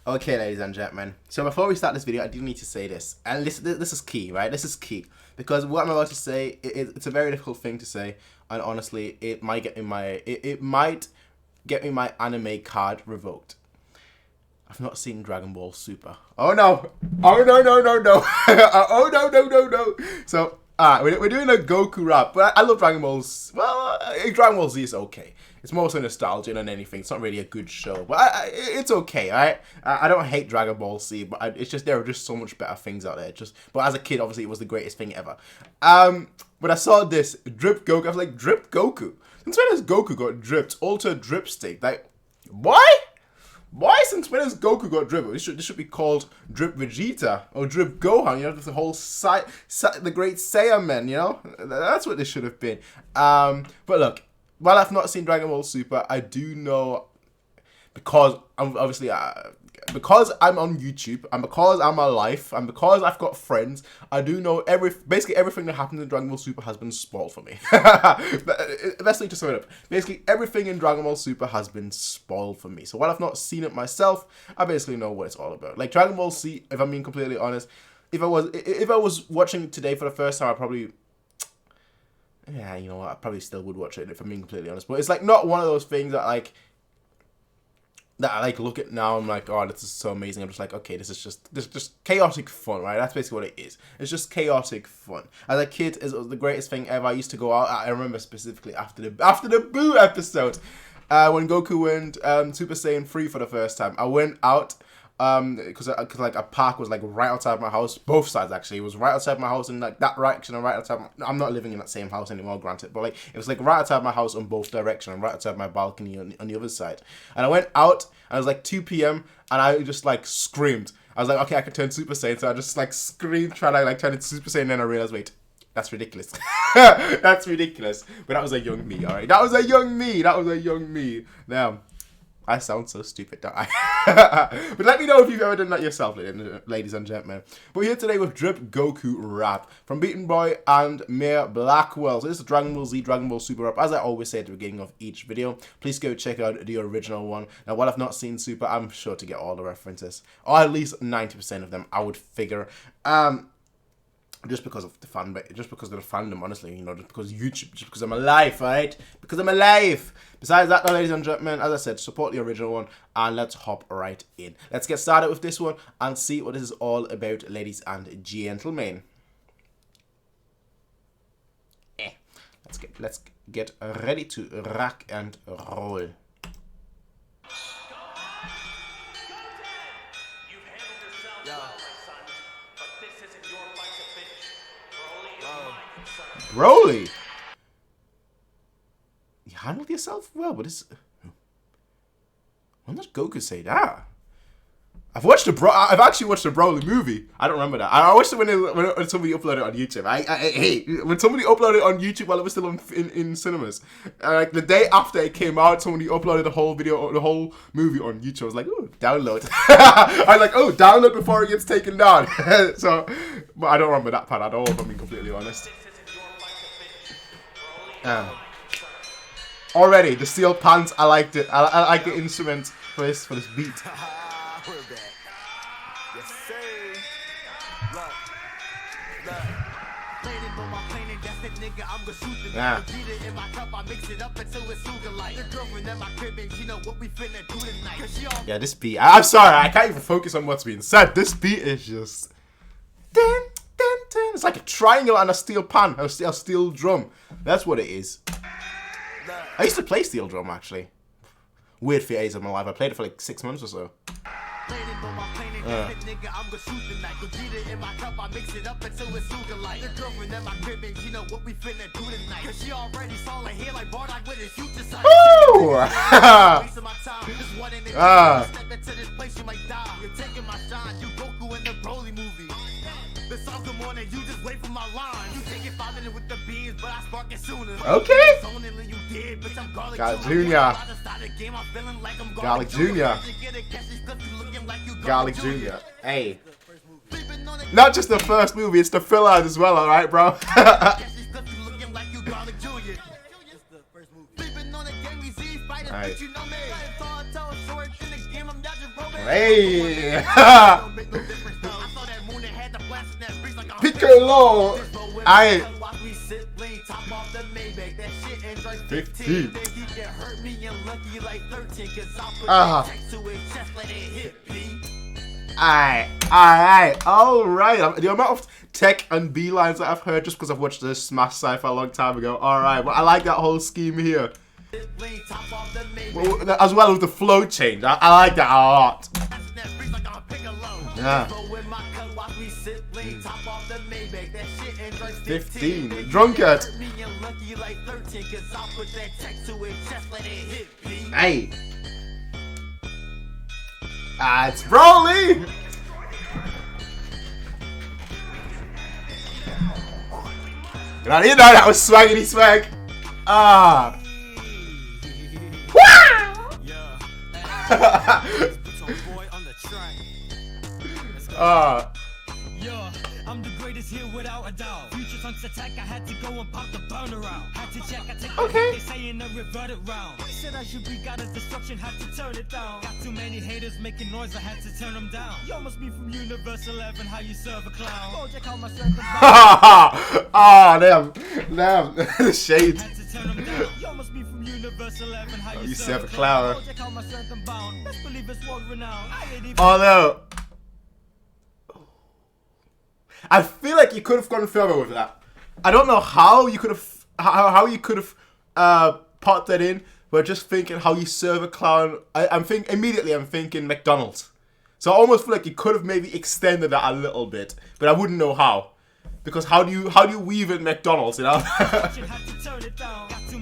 Okay, ladies and gentlemen. So before we start this video, I do need to say this, and this is key, right? This is key because what I'm about to say, it's a very difficult thing to say, and honestly, it might get me my anime card revoked. I've not seen Dragon Ball Super. Oh no! Oh no no no no! Oh no no no no! So we're doing a Goku rap, but I love Dragon Balls. Well, Dragon Ball Z is okay. It's more so nostalgia than anything. It's not really a good show, but it's okay, alright? I don't hate Dragon Ball Z, but it's just there are just so much better things out there. But as a kid, obviously, it was the greatest thing ever. But I saw this Drip Goku. I was like, Drip Goku? Since when has Goku got dripped? Alter Dripstinct. Like, why? Why since when has Goku got drip? This should be called Drip Vegeta or Drip Gohan. You know, the whole the great Saiyaman. You know, that's what this should have been. But look. While I've not seen Dragon Ball Super, I do know, because I'm obviously because I'm on YouTube and because I'm alive and because I've got friends, I do know basically everything that happens in Dragon Ball Super has been spoiled for me. Best way to sum it up. Basically everything in Dragon Ball Super has been spoiled for me. So while I've not seen it myself, I basically know what it's all about. Like Dragon Ball Z, if I'm being completely honest, if I was watching it today for the first time, I probably. Yeah, you know what? I probably still would watch it if I'm being completely honest. But it's like not one of those things that I look at now. I'm like, oh, this is so amazing. I'm just like, okay, this is just chaotic fun, right? That's basically what it is. It's just chaotic fun. As a kid, it was the greatest thing ever. I used to go out. I remember specifically after the Boo episode, when Goku went Super Saiyan 3 for the first time. I went out. Because like a park was like right outside my house, both sides actually. It was right outside my house in like that direction and right outside. I'm not living in that same house anymore, granted, but like it was like right outside my house on both directions and right outside my balcony on the other side. And I went out and it was like 2 p.m. and I just like screamed. I was like, okay, I can turn Super Saiyan, so I just like screamed, trying to like turn it Super Saiyan, and then I realized, wait. That's ridiculous. That's ridiculous. But that was a young me, alright? That was a young me. Now, I sound so stupid, don't I? But let me know if you've ever done that yourself, ladies and gentlemen. But we're here today with Drip Goku Rap from Breeton Boi and Mir Blackwell. So this is Dragon Ball Z, Dragon Ball Super Rap. As I always say at the beginning of each video, please go check out the original one. Now, while I've not seen Super, I'm sure to get all the references. Or at least 90% of them, I would figure. Just because of the fandom, honestly, you know, just because YouTube, just because I'm alive, right? Because I'm alive. Besides that, though, ladies and gentlemen, as I said, support the original one, and let's hop right in. Let's get started with this one and see what this is all about, ladies and gentlemen. Let's get ready to rock and roll. Broly, you handled yourself well, but it's. When does Goku say that? I've actually watched the Broly movie. I don't remember that. I watched it when somebody uploaded it on YouTube. When somebody uploaded it on YouTube while it was still in cinemas. Like the day after it came out, somebody uploaded the whole movie on YouTube. I was like, oh, download. I was like, oh, download before it gets taken down. So, but I don't remember that part at all, if I'm being completely honest. Already, the steel pants, I liked it. I like the instruments for this beat. We're back. Yes, sir. Yeah. Yeah, this beat. I'm sorry, I can't even focus on what's being said. This beat is just. Dun, dun, dun. It's like a triangle and a steel pan, a steel drum. That's what it is. I used to play steel drum actually. Weird phase of my life. I played it for like 6 months or so. Okay. Garlic Jr. Hey. Not just the first movie, it's the fillers as well, alright, bro? Alright. Hey! Piccolo! I 15. Alright. The amount of tech and B lines that I've heard just because I've watched this Smash Sci-Fi a long time ago. Alright, but I like that whole scheme here. As well as the flow change. I like that a lot. Yeah. 15. Drunkard. Hey. It's Broly. I didn't know that was swaggity swag. Ah. I'm the greatest here without a doubt. Future Trunks attack, I had to go and pop the burner out. Had to check, I take okay. They saying and revert it round. They said I should be God of destruction, had to turn it down. Got too many haters making noise, I had to turn them down. Yo must be from Universe 11, how you serve a clown. Oh, check out my strength. Damn, the shade. Had to turn them down. Yo must be from Universe 11, how you serve a clown. Oh, check out my strength and bound. Best believe it's world renowned. Oh no. I feel like you could have gone further with that. I don't know how you could have popped that in, but just thinking how you serve a clown. I'm thinking McDonald's. So I almost feel like you could have maybe extended that a little bit, but I wouldn't know how. Because how do you weave in McDonald's, you know?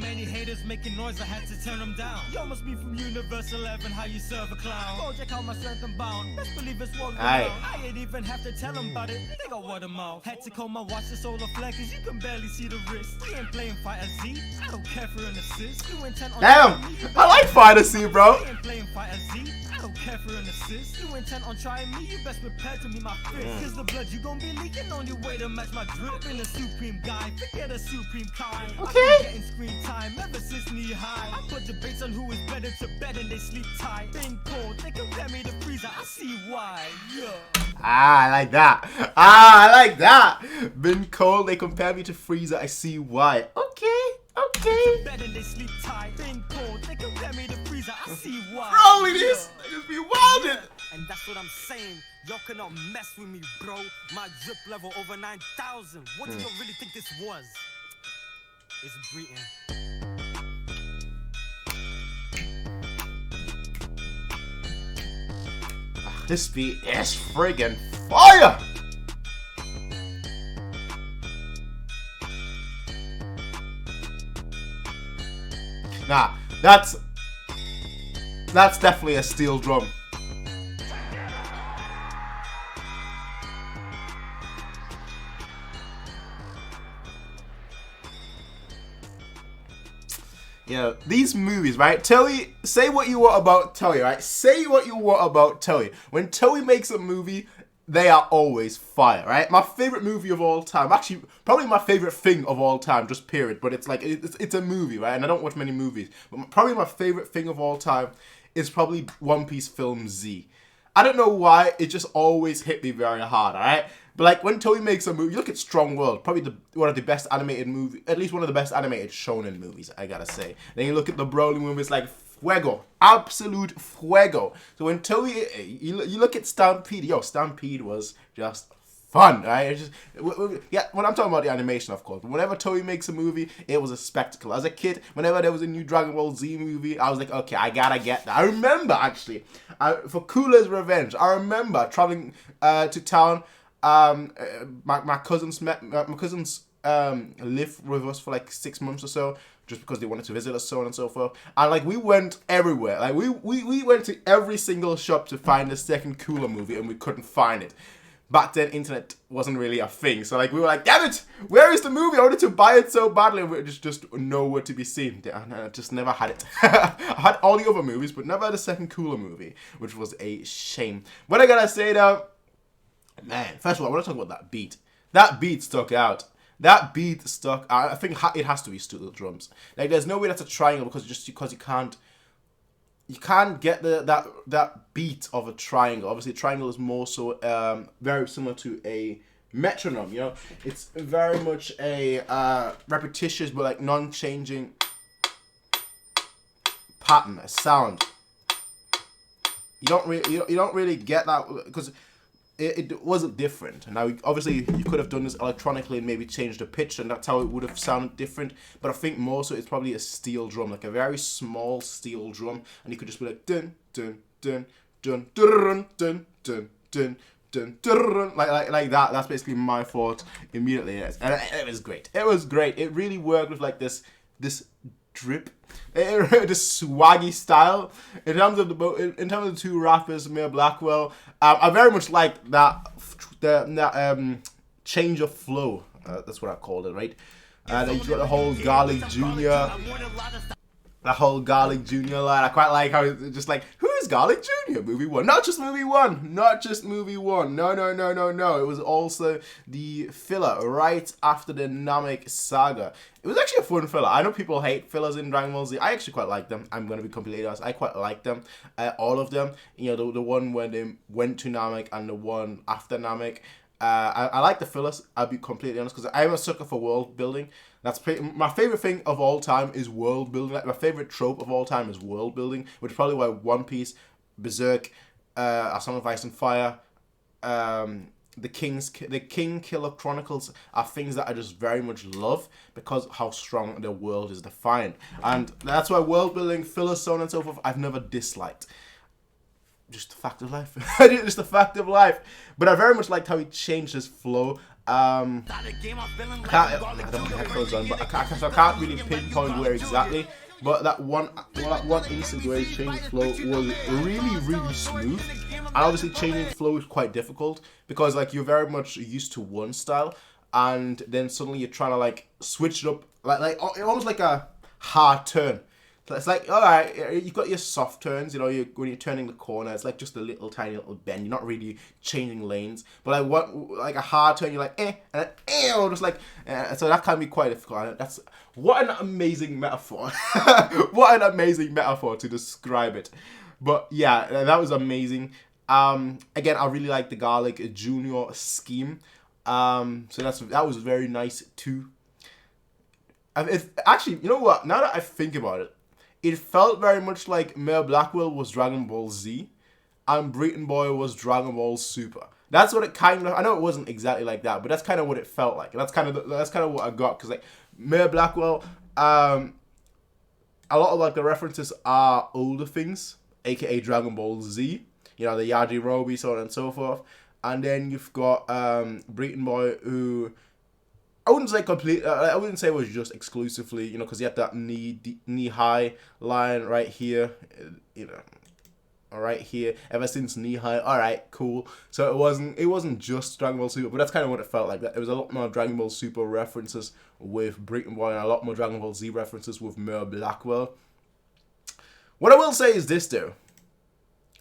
Many haters making noise, I had to turn them down. Yo must be from Universe 11, how you serve a clown. Oh, check out my strength and bound. Best believe it's world renowned. I didn't even have to tell them about it. They got word of mouth. Had to comb my watch the solar flare, cause you can barely see the wrist. We ain't playing Fighter Z. I don't care for an assist. You intent on damn, I like Fighter Z, bro. We ain't playing Fighter Z. I don't care for an assist. You intent on trying me, you best prepare to meet my fist. Cause the blood you gon' be leaking on your way to match my drip. Been a supreme guy, forget a supreme kind. Okay. Getting screen time ever since knee high. I put debates on who is better to bed and they sleep tight. Been cold, they compare me to Freezer, I see why. Yeah. I like that. I like that. Been cold, they compare me to Freezer, I see why. Okay. Bed and they sleep tight. Been cold, they compare me to Freezer, I see why. Bro, this just be wildin'. And that's what I'm saying. Y'all cannot mess with me, bro. My drip level over 9,000. What do you really think this was? It's Breeton. This beat is friggin' fire! Nah, that's definitely a steel drum. Yeah, these movies, right? Toei, say what you want about Toei, right? Say what you want about Toei. When Toei makes a movie, they are always fire, right? My favorite movie of all time, actually, probably my favorite thing of all time, just period. But it's like, it's a movie, right? And I don't watch many movies. But probably my favorite thing of all time is probably One Piece Film Z. I don't know why, it just always hit me very hard, alright? But like, when Toei makes a movie, you look at Strong World, probably one of the best animated movies, at least one of the best animated shonen movies, I gotta say. Then you look at the Broly movies like Fuego, absolute Fuego. So when Toei, you look at Stampede, Stampede was just fun, right? It's just, yeah, when I'm talking about the animation, of course. But whenever Toei makes a movie, it was a spectacle. As a kid, whenever there was a new Dragon Ball Z movie, I was like, okay, I gotta get that. I remember, actually, for Cooler's Revenge, I remember traveling to town. My cousins lived with us for like 6 months or so, just because they wanted to visit us, so on and so forth. And like, we went everywhere. Like, we went to every single shop to find the second Cooler movie, and we couldn't find it. Back then, internet wasn't really a thing. So like, we were like, damn it, where is the movie? I wanted to buy it so badly, and we just nowhere to be seen. And I just never had it. I had all the other movies, but never had a second Cooler movie, which was a shame. But I gotta say though, man, first of all, I want to talk about that beat. That beat stuck out. That beat stuck out. I think it has to be steel drums. Like, there's no way that's a triangle because you you can't get that beat of a triangle. Obviously, a triangle is more so very similar to a metronome. You know, it's very much a repetitious but like non-changing pattern, a sound. You don't really get that because it wasn't different. Now, obviously, you could have done this electronically and maybe changed the pitch, and that's how it would have sounded different. But I think more so it's probably a steel drum, like a very small steel drum, and you could just be like dun dun dun dun dun dun dun dun dun dun, like that. That's basically my thought immediately. And it was great. It was great. It really worked with like this drip. This swaggy style in terms of the two rappers, Mir Blackwell. I very much like that change of flow. That's what I called it, right? And you got the whole Garlic Jr. The whole Garlic Jr. line. I quite like how it's just like, who is Garlic Jr.? Movie 1. Not just movie 1. Not just movie 1. No. It was also the filler right after the Namek saga. It was actually a fun filler. I know people hate fillers in Dragon Ball Z. I actually quite like them. I'm going to be completely honest. I quite like them. All of them. You know, the one when they went to Namek and the one after Namek. I like the fillers, I'll be completely honest, because I'm a sucker for world building. That's my favorite thing of all time is world building. Like, my favorite trope of all time is world building, which is probably why One Piece, Berserk, A Song of Ice and Fire, the King Killer Chronicles are things that I just very much love because how strong the world is defined. And that's why world building, fillers, so on and so forth, I've never disliked. Just a fact of life. Just a fact of life. But I very much liked how he changed his flow. I don't have headphones on, but I can't really pinpoint where exactly. But that one instant where he changed flow was really smooth. And obviously changing flow is quite difficult because like you're very much used to one style, and then suddenly you're trying to like switch it up, like almost like a hard turn. It's like, all right, you've got your soft turns, you know, when you're turning the corner, it's like just a tiny little bend. You're not really changing lanes. But like a hard turn, you're like, and just like, so that can be quite difficult. That's, what an amazing metaphor. What an amazing metaphor to describe it. But yeah, that was amazing. Again, I really like the Garlic Jr. scheme. So that was very nice too. Actually, you know what? Now that I think about it, it felt very much like Mir Blackwell was Dragon Ball Z and Breeton Boi was Dragon Ball Super. That's what it kind of, I know it wasn't exactly like that, but that's kind of what it felt like. And that's kind of what I got, because like Mir Blackwell, a lot of like the references are older things, aka Dragon Ball Z, you know, the Yajirobe, so on and so forth. And then you've got Breeton Boi, who I wouldn't say complete. I wouldn't say it was just exclusively, you know, because you had that knee high line right here, you know, right here. Ever since knee high, all right, cool. So it wasn't just Dragon Ball Super, but that's kind of what it felt like. That it was a lot more Dragon Ball Super references with Breeton Boi and a lot more Dragon Ball Z references with Mir Blackwell. What I will say is this though.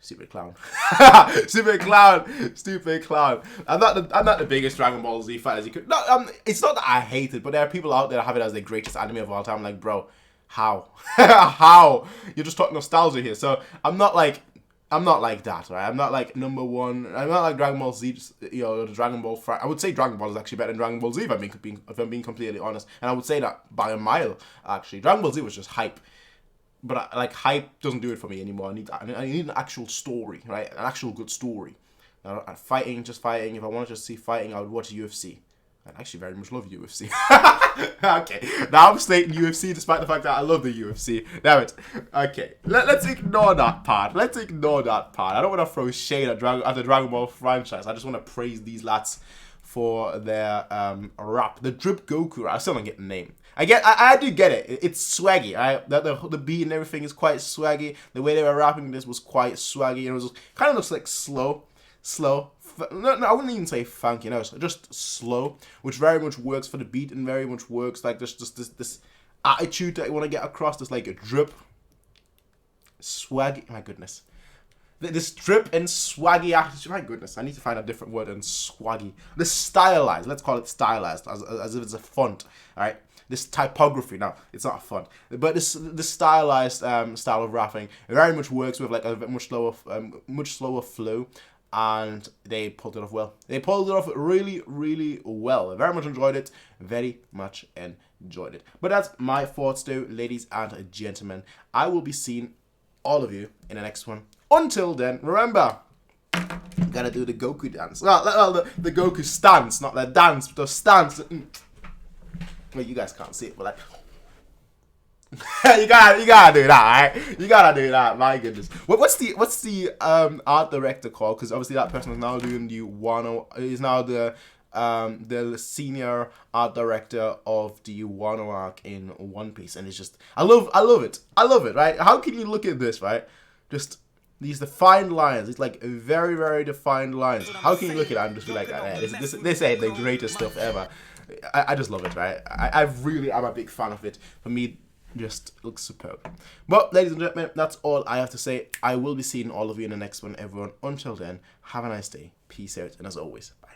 Stupid clown. Stupid clown. I'm not the biggest Dragon Ball Z fan as you could. No, it's not that I hate it, but there are people out there that have it as the greatest anime of all time. I'm like, bro, how? How? You're just talking nostalgia here. So I'm not like that, right? I'm not like number one. I'm not like Dragon Ball Z, you know, the Dragon Ball. I would say Dragon Ball is actually better than Dragon Ball Z if I'm being completely honest. And I would say that by a mile, actually. Dragon Ball Z was just hype. But like hype doesn't do it for me anymore. I need an actual story, right? An actual good story. Fighting. If I wanted to see fighting, I would watch UFC. I actually very much love UFC. Okay, now I'm stating UFC despite the fact that I love the UFC. Damn it. Okay, let's ignore that part. I don't want to throw shade at the Dragon Ball franchise. I just want to praise these lads for their rap. The Drip Goku. I still don't get the name. I do get it. It's swaggy. Right? The beat and everything is quite swaggy. The way they were rapping this was quite swaggy. And it was kind of looks like slow. No, I wouldn't even say funky. No, it's just slow, which very much works for the beat and very much works like just this attitude that you want to get across. This like a drip, swaggy. My goodness. This drip and swaggy attitude. My goodness, I need to find a different word than swaggy. The stylized. Let's call it stylized, as if it's a font. All right. this typography. Now it's not fun, but this stylized style of rapping very much works with like a much slower flow. And they pulled it off well. They pulled it off really, really well. I very much enjoyed it. Very much enjoyed it. But that's my thoughts, though, ladies and gentlemen. I will be seeing all of you in the next one. Until then, remember, you gotta do the Goku dance. Well, the Goku stance, not the dance, but the stance. Well, you guys can't see it, but like. you gotta do that, right? You gotta do that. My goodness. What's the art director called? Because obviously that person is now doing the Wano. Is now the senior art director of the Wano arc in One Piece, and it's just I love it. Right? How can you look at this, right? Just these defined lines. It's like very, very defined lines. How can you look at it and just be like, this ain't the greatest stuff ever. I just love it, right? I'm a big fan of it. For me, just looks superb. But ladies and gentlemen, that's all I have to say. I will be seeing all of you in the next one, everyone. Until then, have a nice day. Peace out, and as always, bye.